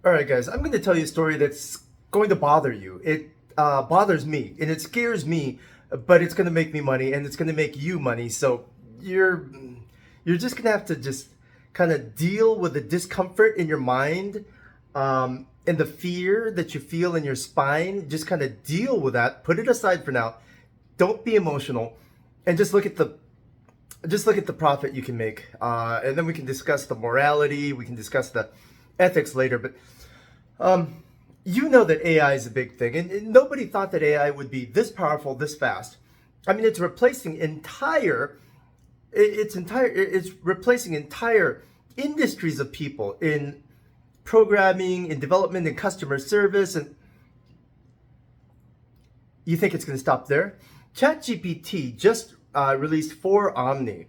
All right, guys, I'm going to tell you a story that's going to bother you. It bothers me and it scares me, but it's going to make me money and it's going to make you money. So you're you're just going to have to just kind of deal with the discomfort in your mind and the fear that you feel in your spine. Just kind of deal with that. Put it aside for now. Don't be emotional, and just look at the profit you can make, and then we can discuss the morality. We can discuss the ethics later. But you know that AI is a big thing, and nobody thought that AI would be this powerful, this fast. I mean, it's replacing it's replacing entire industries of people in programming, in development, in customer service, and you think it's going to stop there? ChatGPT just released 4 Omni.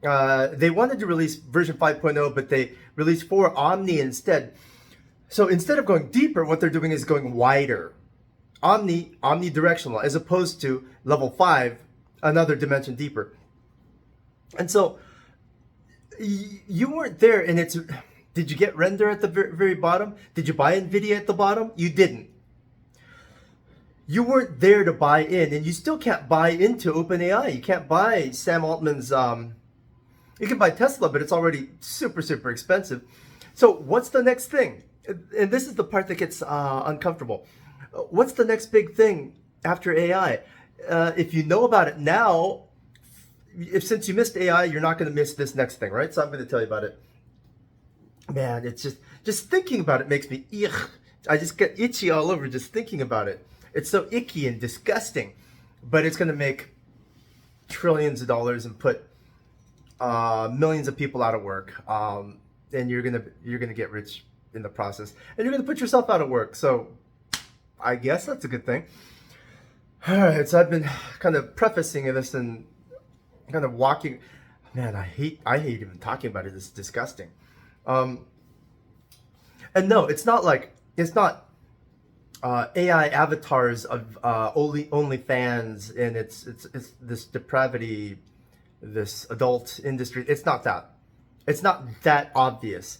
They wanted to release version 5.0, but they released 4 Omni instead. So instead of going deeper, what they're doing is going wider. Omnidirectional, as opposed to level 5, another dimension deeper. And so you weren't there, and did you get render at the very bottom? Did you buy NVIDIA at the bottom? You didn't. You weren't there to buy in, and you still can't buy into OpenAI. You can't buy Sam Altman's, you can buy Tesla, but it's already super, super expensive. So what's the next thing? And this is the part that gets uncomfortable. What's the next big thing after AI? If you know about it now, since you missed AI, you're not going to miss this next thing, right? So I'm going to tell you about it. Man, it's just thinking about it makes me, ugh. I just get itchy all over just thinking about it. It's so icky and disgusting, but it's going to make trillions of dollars and put millions of people out of work, and you're gonna get rich in the process, and you're gonna put yourself out of work. So I guess that's a good thing. All right, so I've been kind of prefacing this and kind of walking. Man, I hate even talking about it. It's disgusting. And no, it's not AI avatars of OnlyFans, and it's this depravity, this adult industry. It's not that. It's not that obvious.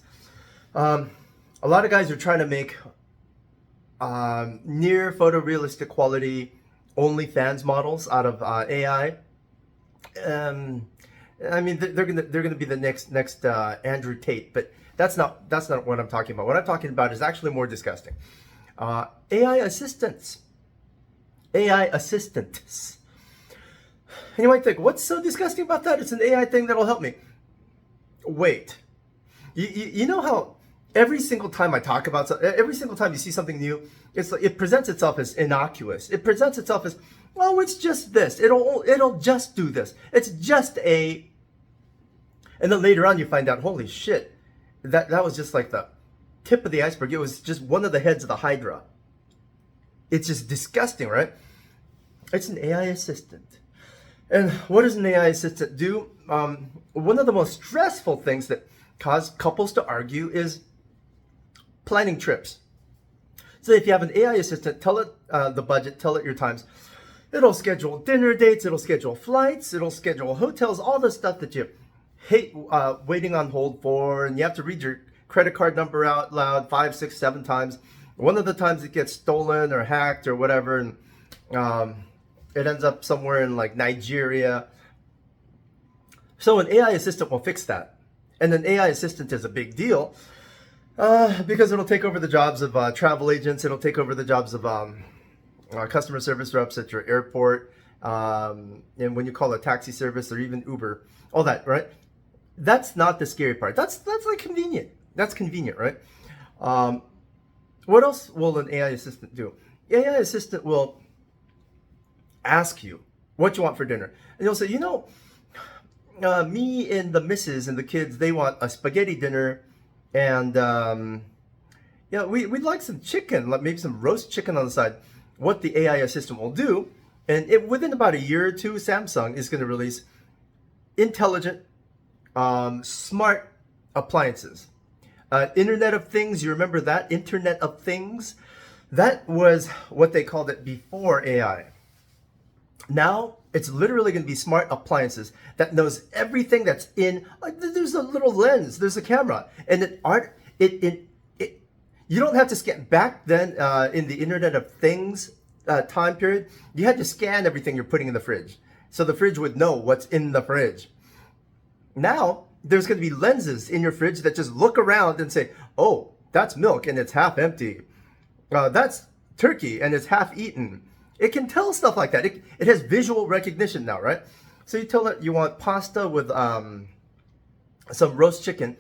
A lot of guys are trying to make near photorealistic quality OnlyFans models out of AI. I mean, they're gonna be the next Andrew Tate, but that's not what I'm talking about. What I'm talking about is actually more disgusting. AI assistants. AI assistants. And you might think, what's so disgusting about that? It's an AI thing that'll help me. Wait. You know how every single time I talk about something, every single time you see something new, it presents itself as innocuous. It presents itself as, oh, it's just this. It'll just do this. It's just a... And then later on you find out, holy shit, that was just like the tip of the iceberg. It was just one of the heads of the Hydra. It's just disgusting, right? It's an AI assistant. And what does an AI assistant do? One of the most stressful things that cause couples to argue is planning trips. So if you have an AI assistant, tell it the budget, tell it your times. It'll schedule dinner dates, it'll schedule flights, it'll schedule hotels, all the stuff that you hate waiting on hold for, and you have to read your credit card number out loud 5, 6, 7 times. One of the times it gets stolen or hacked or whatever, and it ends up somewhere in like Nigeria. So an AI assistant will fix that. And an AI assistant is a big deal because it'll take over the jobs of travel agents. It'll take over the jobs of customer service reps at your airport, and when you call a taxi service or even Uber, all that, right? That's not the scary part. That's like convenient. That's convenient, right? What else will an AI assistant do? AI assistant will ask you what you want for dinner. And you'll say, me and the missus and the kids, they want a spaghetti dinner, and we'd like some chicken, like maybe some roast chicken on the side. What the AI assistant will do, and within about a year or two, Samsung is going to release intelligent, smart appliances. Internet of Things, you remember that? Internet of Things? That was what they called it before AI. Now, it's literally going to be smart appliances that knows everything that's in. There's a little lens, there's a camera, and You don't have to scan. Back then, in the Internet of Things time period, you had to scan everything you're putting in the fridge. So the fridge would know what's in the fridge. Now, there's going to be lenses in your fridge that just look around and say, oh, that's milk and it's half empty. That's turkey and it's half eaten. It can tell stuff like that. It has visual recognition now, right? So you tell it you want pasta with some roast chicken.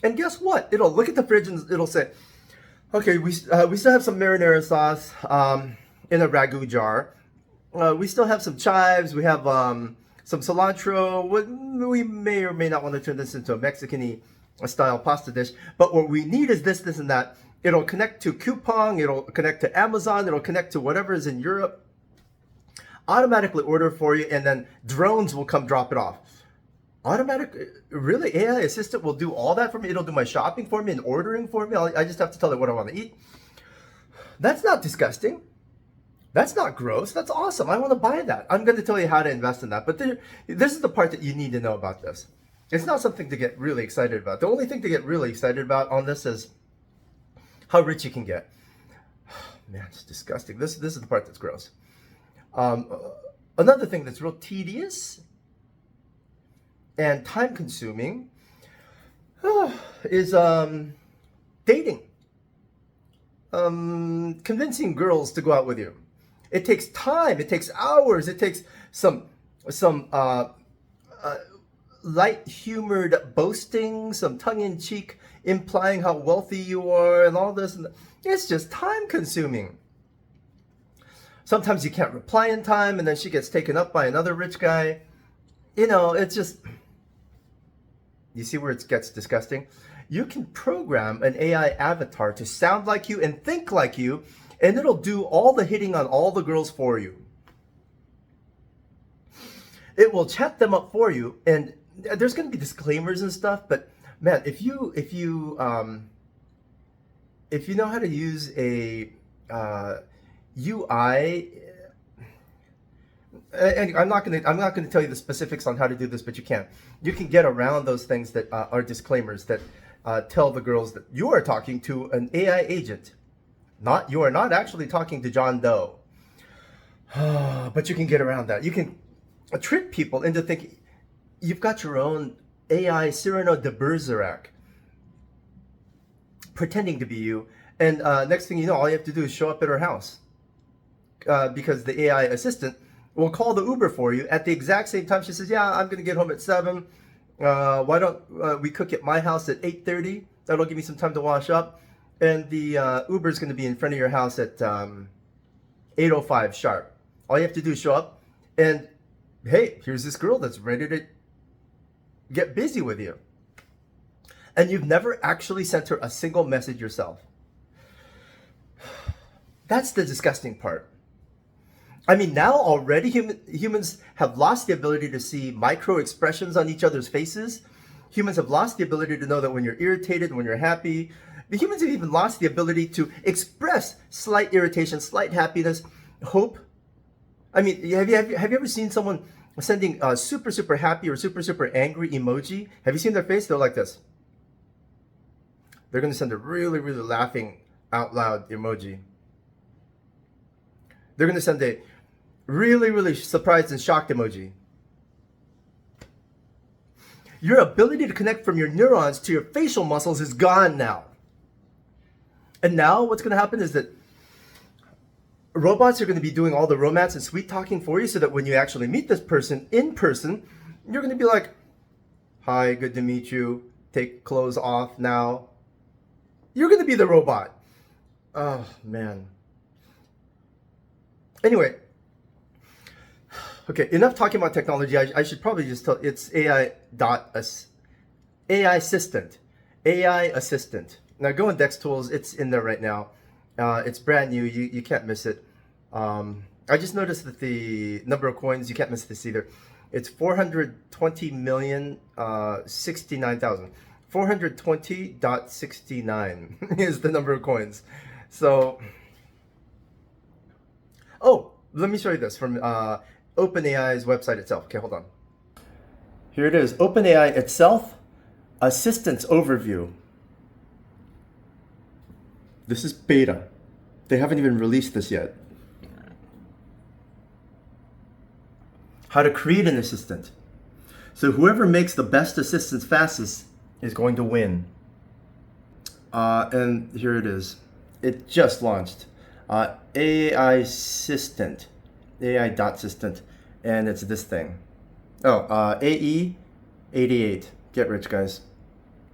And guess what? It'll look at the fridge and it'll say, okay, we still have some marinara sauce in a ragu jar. We still have some chives. We have some cilantro. We may or may not want to turn this into a Mexican-y style pasta dish. But what we need is this, this, and that. It'll connect to Coupang. It'll connect to Amazon. It'll connect to whatever is in Europe. Automatically order for you, and then drones will come drop it off. Really? AI assistant will do all that for me? It'll do my shopping for me and ordering for me? I just have to tell it what I want to eat. That's not disgusting. That's not gross. That's awesome. I want to buy that. I'm going to tell you how to invest in that. But this is the part that you need to know about this. It's not something to get really excited about. The only thing to get really excited about on this is how rich you can get. Man, it's disgusting. This is the part that's gross. Another thing that's real tedious and time consuming is dating. Convincing girls to go out with you. It takes time. It takes hours. It takes some light-humored boasting, some tongue-in-cheek implying how wealthy you are, and all this. It's just time-consuming. Sometimes you can't reply in time, and then she gets taken up by another rich guy. You know, it's just... You see where it gets disgusting? You can program an AI avatar to sound like you and think like you, and it'll do all the hitting on all the girls for you. It will chat them up for you, and there's going to be disclaimers and stuff, but man, if you know how to use a UI, and I'm not going to tell you the specifics on how to do this, but you can get around those things that are disclaimers that tell the girls that you are talking to an AI agent. You are not actually talking to John Doe. But you can get around that. You can trick people into thinking you've got your own AI Cyrano de Bergerac pretending to be you. And next thing you know, all you have to do is show up at her house. Because the AI assistant will call the Uber for you at the exact same time. She says, yeah, I'm going to get home at 7. Why don't we cook at my house at 8:30? That'll give me some time to wash up. And the Uber is going to be in front of your house at 8:05 sharp. All you have to do is show up, and hey, here's this girl that's ready to get busy with you. And you've never actually sent her a single message yourself. That's the disgusting part. I mean, now already humans have lost the ability to see micro expressions on each other's faces. Humans have lost the ability to know that when you're irritated, when you're happy. The humans have even lost the ability to express slight irritation, slight happiness, hope. I mean, have you ever seen someone sending a super, super happy or super, super angry emoji? Have you seen their face? They're like this. They're going to send a really, really laughing out loud emoji. They're going to send a really, really surprised and shocked emoji. Your ability to connect from your neurons to your facial muscles is gone now. And now what's going to happen is that robots are going to be doing all the romance and sweet talking for you, so that when you actually meet this person in person, you're going to be like, hi, good to meet you. Take clothes off now. You're going to be the robot. Oh, man. Anyway. Okay, enough talking about technology. I should probably just tell, it's AI assistant. AI assistant. Now go in Dex Tools, it's in there right now. It's brand new, you can't miss it. I just noticed that the number of coins, you can't miss this either. It's 420,069,000. 420.69 is the number of coins. So, oh, let me show you this from OpenAI's website itself. Okay, hold on. Here it is, OpenAI itself, Assistance Overview. This is beta. They haven't even released this yet. How to create an assistant. So whoever makes the best assistants fastest is going to win. And here it is. It just launched. AI Assistant. AI dot assistant. And it's this thing. Oh, AE88. Get rich, guys.